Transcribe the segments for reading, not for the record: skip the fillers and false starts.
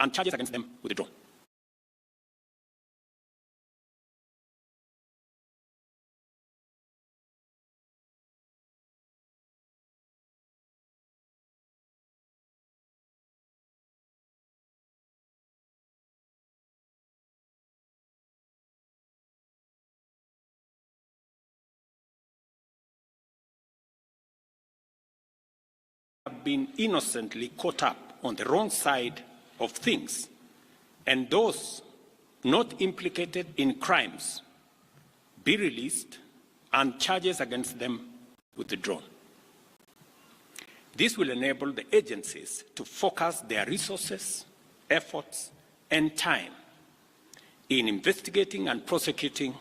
and charges against them withdrawn. Have been innocently caught up on the wrong side of things, and those not implicated in crimes be released and charges against them withdrawn. This will enable the agencies to focus their resources, efforts, and time in investigating and prosecuting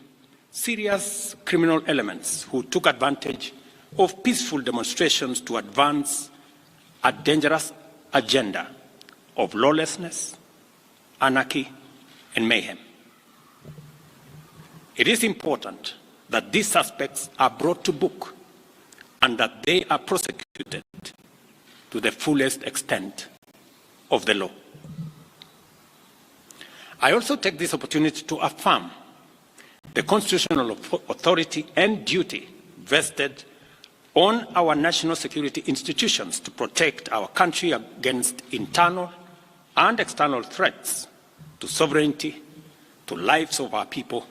serious criminal elements who took advantage of peaceful demonstrations to advance a dangerous agenda of lawlessness, anarchy, and mayhem. It is important that these suspects are brought to book and that they are prosecuted to the fullest extent of the law. I also take this opportunity to affirm the constitutional authority and duty vested on our national security institutions to protect our country against internal and external threats to sovereignty, to lives of our people,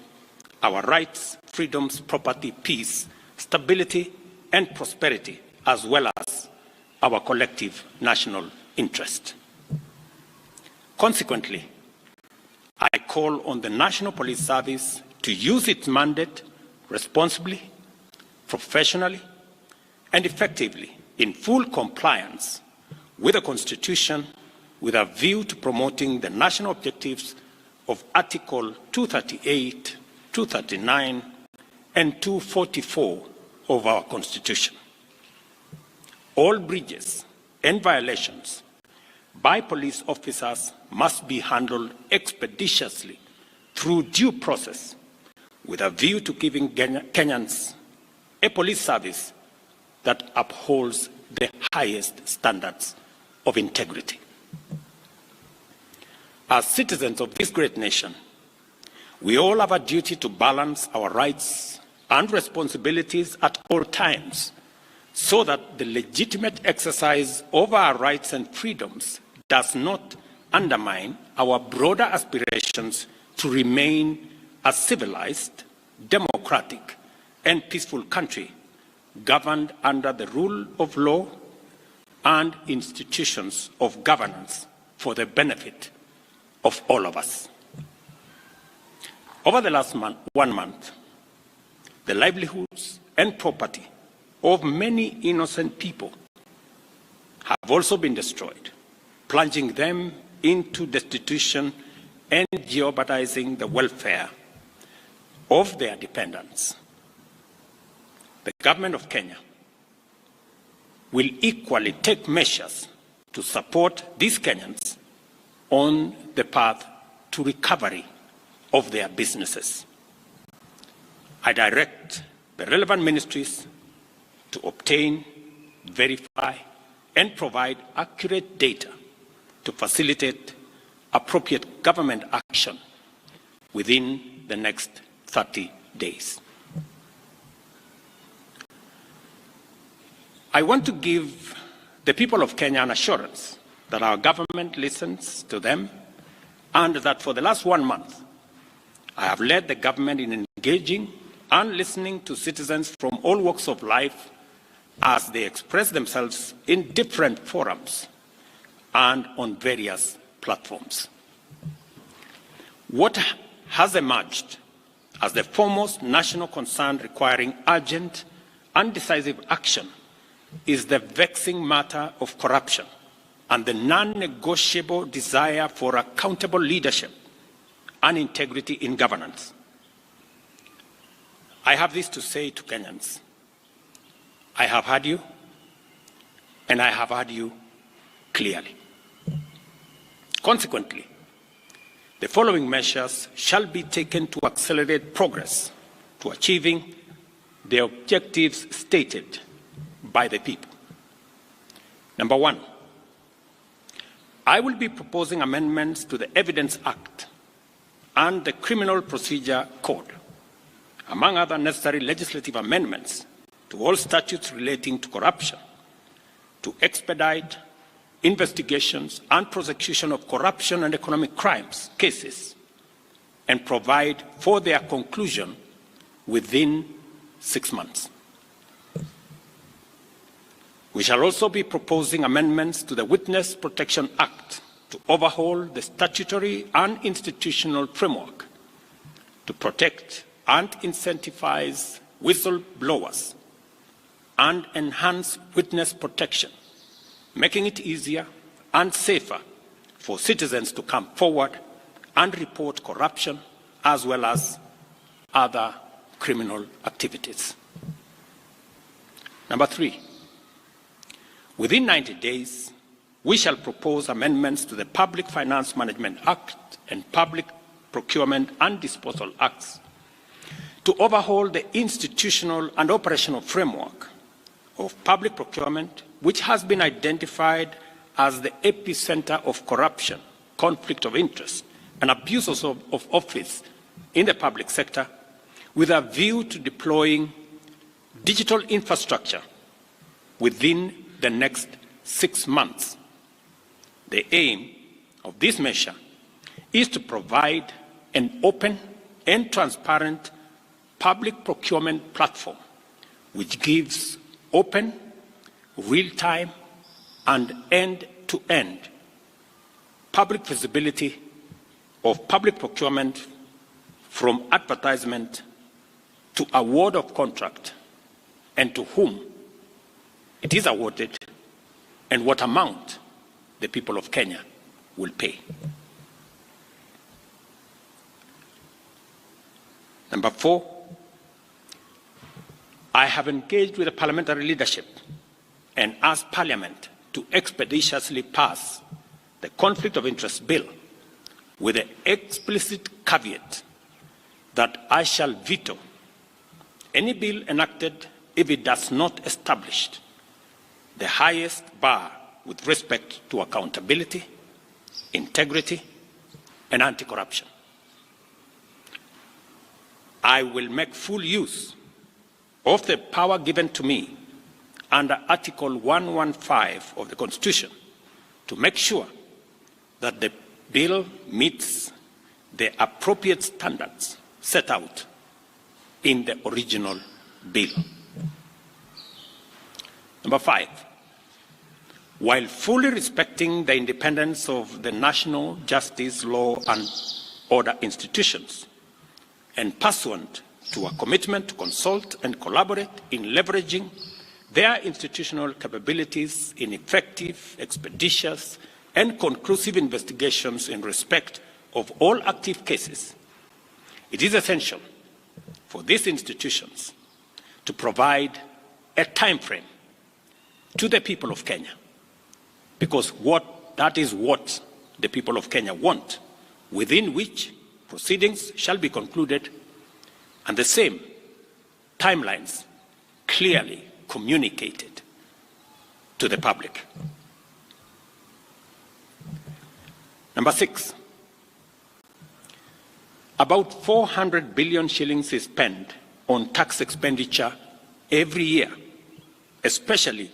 our rights, freedoms, property, peace, stability, and prosperity, as well as our collective national interest. Consequently, I call on the National Police Service to use its mandate responsibly, professionally, and effectively in full compliance with the Constitution, with a view to promoting the national objectives of Article 238, 239, and 244 of our Constitution. All breaches and violations by police officers must be handled expeditiously through due process, with a view to giving Kenyans a police service that upholds the highest standards of integrity. As citizens of this great nation, we all have a duty to balance our rights and responsibilities at all times, so that the legitimate exercise of our rights and freedoms does not undermine our broader aspirations to remain a civilized, democratic, and peaceful country governed under the rule of law and institutions of governance for the benefit of all of us. Over the last 1 month, the livelihoods and property of many innocent people have also been destroyed, plunging them into destitution and jeopardizing the welfare of their dependents. The government of Kenya will equally take measures to support these Kenyans on the path to recovery of their businesses. I direct the relevant ministries to obtain, verify, and provide accurate data to facilitate appropriate government action within the next 30 days. I want to give the people of Kenya an assurance that our government listens to them, and that for the last 1 month, I have led the government in engaging and listening to citizens from all walks of life as they express themselves in different forums and on various platforms. What has emerged as the foremost national concern requiring urgent and decisive action is the vexing matter of corruption and the non-negotiable desire for accountable leadership and integrity in governance. I have this to say to Kenyans. I have heard you, and I have heard you clearly. Consequently, the following measures shall be taken to accelerate progress to achieving the objectives stated by the people. Number one, I will be proposing amendments to the Evidence Act and the Criminal Procedure Code, among other necessary legislative amendments to all statutes relating to corruption, to expedite investigations and prosecution of corruption and economic crimes cases, and provide for their conclusion within 6 months. We shall also be proposing amendments to the Witness Protection Act to overhaul the statutory and institutional framework to protect and incentivize whistleblowers and enhance witness protection, making it easier and safer for citizens to come forward and report corruption as well as other criminal activities. Number 3, within 90 days, we shall propose amendments to the Public Finance Management Act and Public Procurement and Disposal Acts to overhaul the institutional and operational framework of public procurement, which has been identified as the epicenter of corruption, conflict of interest, and abuses of office in the public sector, with a view to deploying digital infrastructure within the next 6 months. The aim of this measure is to provide an open and transparent public procurement platform which gives open, real-time, and end-to-end public visibility of public procurement from advertisement to award of contract, and to whom it is awarded and what amount the people of Kenya will pay. Number 4, I have engaged with the parliamentary leadership and asked Parliament to expeditiously pass the Conflict of Interest Bill with the explicit caveat that I shall veto any bill enacted if it does not establish the highest bar with respect to accountability, integrity, and anti-corruption. I will make full use of the power given to me under Article 115 of the Constitution to make sure that the bill meets the appropriate standards set out in the original bill. Number 5, while fully respecting the independence of the national justice, law, and order institutions, and pursuant to a commitment to consult and collaborate in leveraging their institutional capabilities in effective, expeditious, and conclusive investigations in respect of all active cases, it is essential for these institutions to provide a time frame to the people of Kenya, because that is what the people of Kenya want, within which proceedings shall be concluded, and the same timelines clearly communicated to the public. Number 6, about 400 billion shillings is spent on tax expenditure every year, especially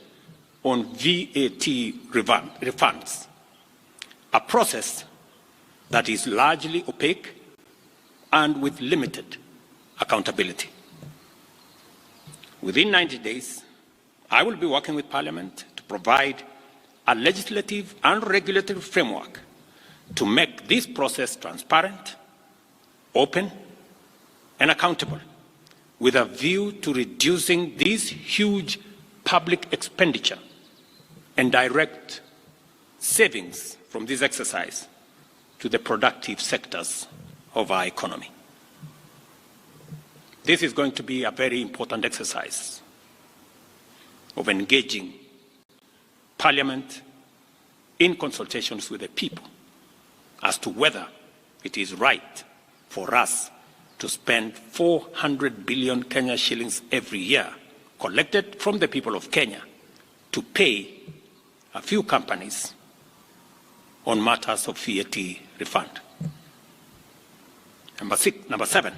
on VAT refunds, a process that is largely opaque and with limited accountability. Within 90 days, I will be working with Parliament to provide a legislative and regulatory framework to make this process transparent, open, and accountable, with a view to reducing this huge public expenditure and direct savings from this exercise to the productive sectors of our economy. This is going to be a very important exercise of engaging Parliament in consultations with the people as to whether it is right for us to spend 400 billion Kenya shillings every year collected from the people of Kenya to pay a few companies on matters of VAT refund. Number 7,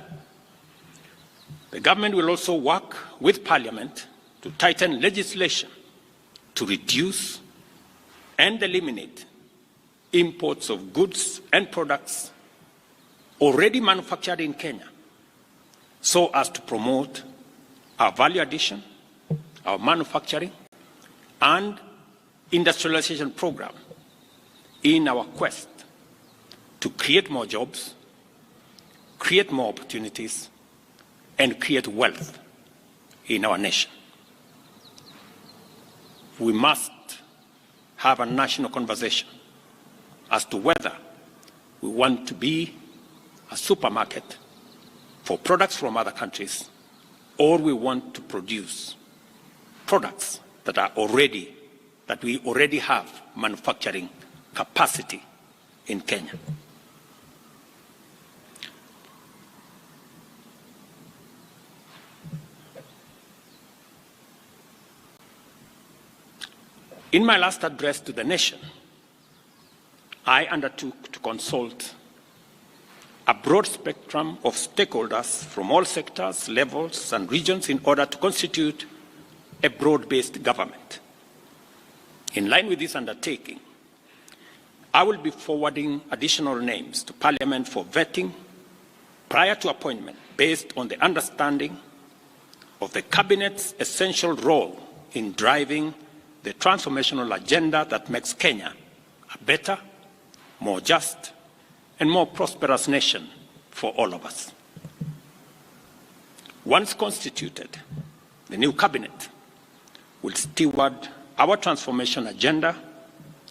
the government will also work with Parliament to tighten legislation to reduce and eliminate imports of goods and products already manufactured in Kenya, so as to promote our value addition, our manufacturing and industrialization program in our quest to create more jobs, create more opportunities, and create wealth in our nation. We must have a national conversation as to whether we want to be a supermarket for products from other countries, or we want to produce products that we already have manufacturing capacity in Kenya. In my last address to the nation, I undertook to consult a broad spectrum of stakeholders from all sectors, levels, and regions in order to constitute a broad-based government. In line with this undertaking, I will be forwarding additional names to Parliament for vetting prior to appointment based on the understanding of the Cabinet's essential role in driving the transformational agenda that makes Kenya a better, more just, and more prosperous nation for all of us. Once constituted, the new cabinet will steward our transformation agenda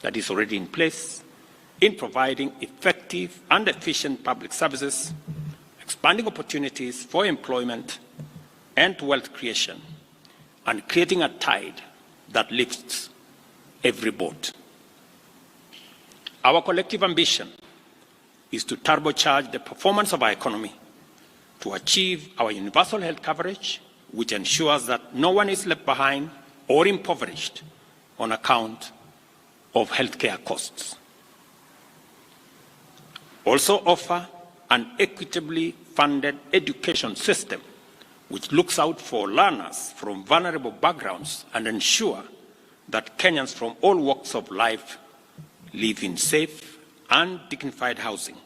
that is already in place in providing effective and efficient public services, expanding opportunities for employment and wealth creation, and creating a tide that lifts every boat. Our collective ambition is to turbocharge the performance of our economy to achieve our universal health coverage, which ensures that no one is left behind or impoverished on account of healthcare costs. Also offer an equitably funded education system which looks out for learners from vulnerable backgrounds and ensure that Kenyans from all walks of life live in safe and dignified housing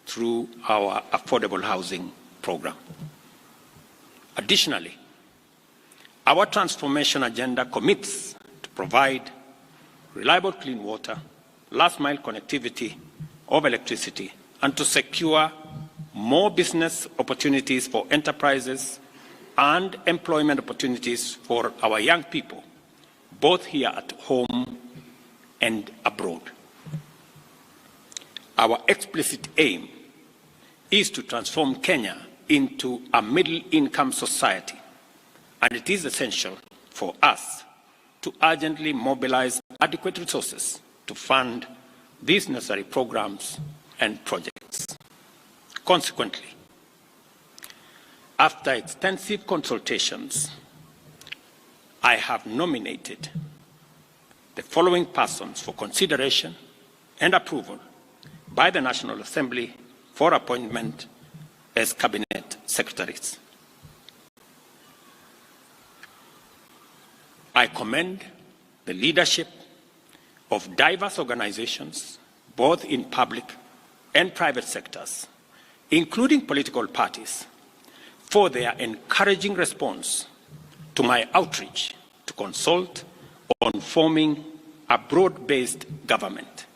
through our affordable housing program. Additionally, our transformation agenda commits to provide reliable clean water, last-mile connectivity of electricity, and to secure more business opportunities for enterprises and employment opportunities for our young people, both here at home and abroad. Our explicit aim is to transform Kenya into a middle-income society, and it is essential for us to urgently mobilize adequate resources to fund these necessary programs and projects. Consequently, after extensive consultations, I have nominated the following persons for consideration and approval by the National Assembly for appointment as Cabinet Secretaries. I commend the leadership of diverse organizations, both in public and private sectors, including political parties, for their encouraging response to my outreach to consult on forming a broad-based government.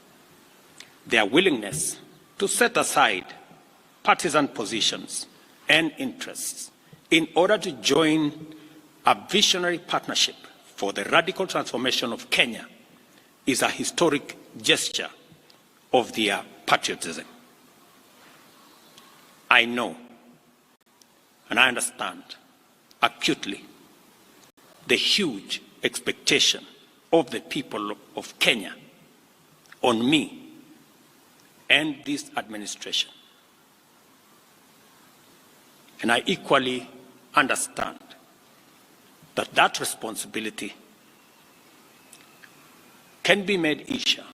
Their willingness to set aside partisan positions and interests in order to join a visionary partnership for the radical transformation of Kenya is a historic gesture of their patriotism. I know and I understand acutely the huge expectation of the people of Kenya on me and this administration. And I equally understand that that responsibility can be made easier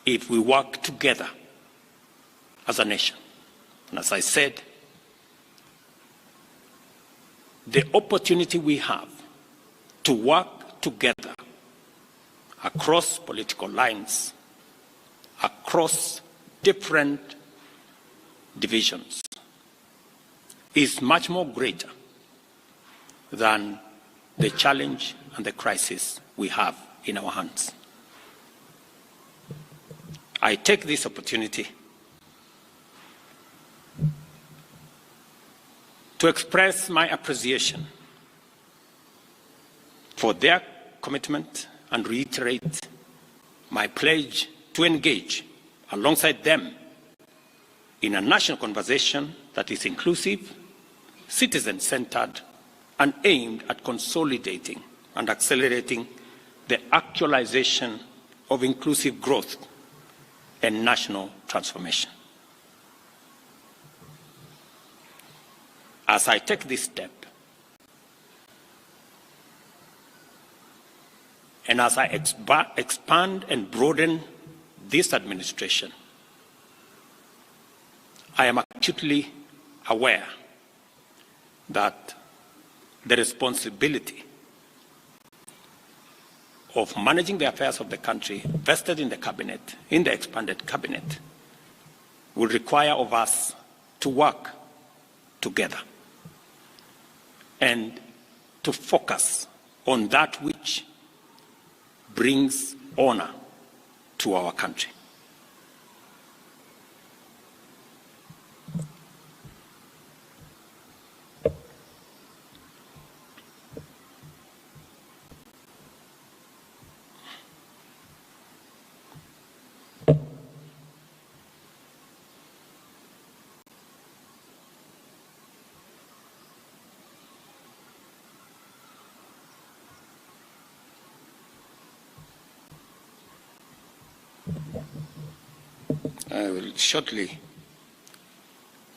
if we work together as a nation. And as I said, the opportunity we have to work together across political lines, across different divisions, is much more greater than the challenge and the crisis we have in our hands. I take this opportunity to express my appreciation for their commitment and reiterate my pledge to engage alongside them in a national conversation that is inclusive, citizen-centered, and aimed at consolidating and accelerating the actualization of inclusive growth and national transformation. As I take this step, and as I expand and broaden this administration, I am acutely aware that the responsibility of managing the affairs of the country vested in the cabinet, in the expanded cabinet, will require of us to work together and to focus on that which brings honor to our country. I will shortly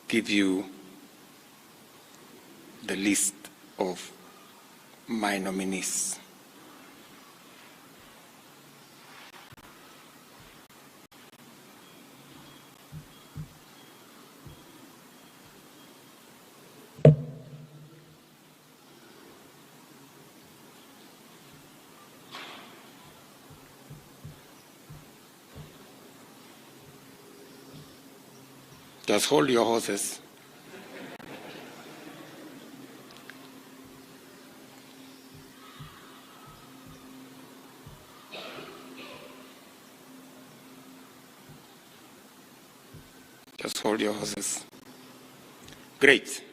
give you the list of my nominees. Just hold your horses. Just hold your horses. Great.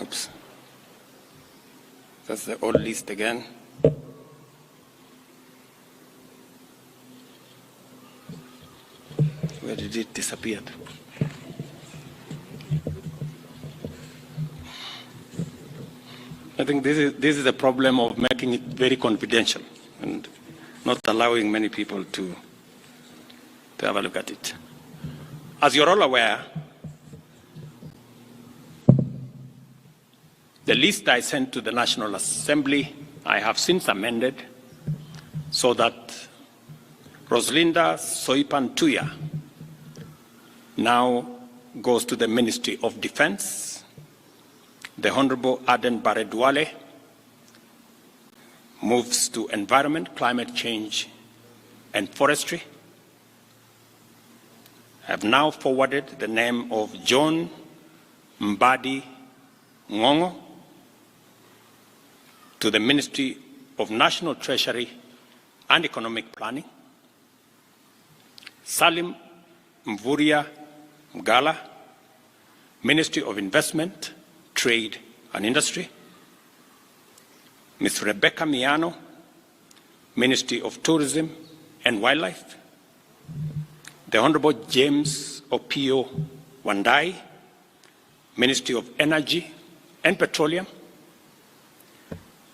Oops. That's the old list again. Where did it disappear? I think this is the problem of making it very confidential and not allowing many people to have a look at it. As you're all aware, the list I sent to the National Assembly, I have since amended so that Roslinda Soipan-Tuya now goes to the Ministry of Defense. The Honorable Aden Bare-Duale moves to Environment, Climate Change, and Forestry. I have now forwarded the name of John Mbadi Ngongo to the Ministry of National Treasury and Economic Planning. Salim Mvuria Mgala, Ministry of Investment, Trade and Industry. Ms. Rebecca Miano, Ministry of Tourism and Wildlife. The Honorable James Opio Wandai, Ministry of Energy and Petroleum.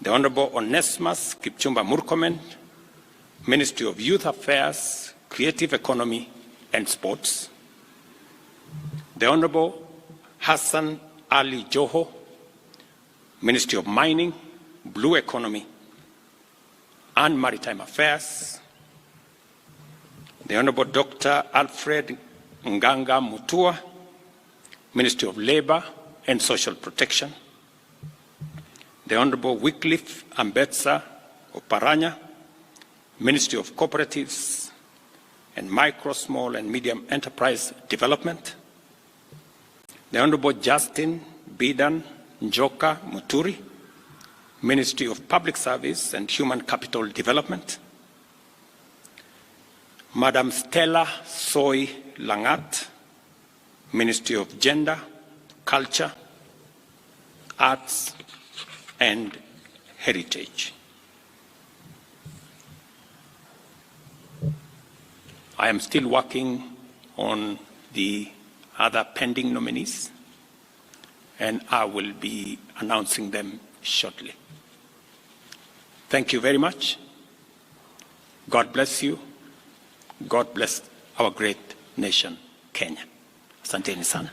The Honorable Onesmus Kipchumba Murkomen, Ministry of Youth Affairs, Creative Economy and Sports. The Honorable Hassan Ali Joho, Ministry of Mining, Blue Economy, and Maritime Affairs, the Honorable Dr. Alfred Nganga Mutua, Ministry of Labor and Social Protection, the Honorable Wycliffe Ambetsa Oparanya, Ministry of Cooperatives and Micro, Small and Medium Enterprise Development, the Honorable Justin Bidan Njoka Muturi, Ministry of Public Service and Human Capital Development, Madam Stella Soy Langat, Ministry of Gender, Culture, Arts and Heritage. I am still working on the other pending nominees, and I will be announcing them shortly. Thank you very much. God bless you. God bless our great nation, Kenya. Asanteni sana.